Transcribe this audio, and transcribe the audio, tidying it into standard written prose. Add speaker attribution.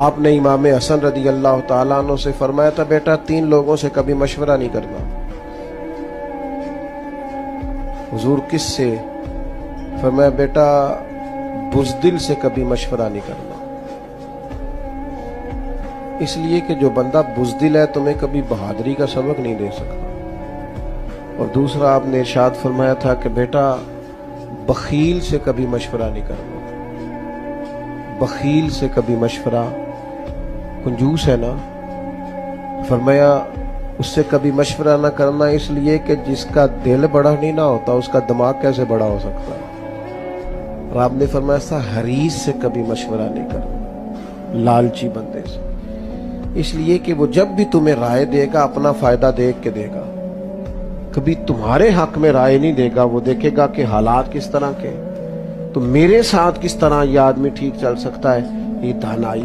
Speaker 1: आपने इमाम हसन रदी अल्लाह ताला अन्हु से फरमाया था, बेटा 3 लोगों से कभी मशवरा नहीं करना। हुजूर किससे? फरमाया, बेटा बुज़दिल से कभी मशवरा नहीं करना, इसलिए कि जो बंदा बुज़दिल है तुम्हें कभी बहादुरी का सबक नहीं दे सकता। और दूसरा आपने इरशाद फरमाया था कि बेटा बखील से कभी मशवरा नहीं करना, बखील से कभी मशवरा, कंजूस है ना, फरमाया उससे कभी मशवरा ना करना, इसलिए कि जिसका दिल बड़ा नहीं ना होता उसका दिमाग कैसे बड़ा हो सकता है। और आपने फरमाया था हरीस से कभी मशवरा नहीं करना, लालची बंदे से, इसलिए कि वो जब भी तुम्हें राय देगा अपना फायदा देख के देगा, कभी तुम्हारे हक में राय नहीं देगा। वो देखेगा कि हालात किस तरह के, तो मेरे साथ किस तरह ये आदमी ठीक चल सकता है, ये दानाई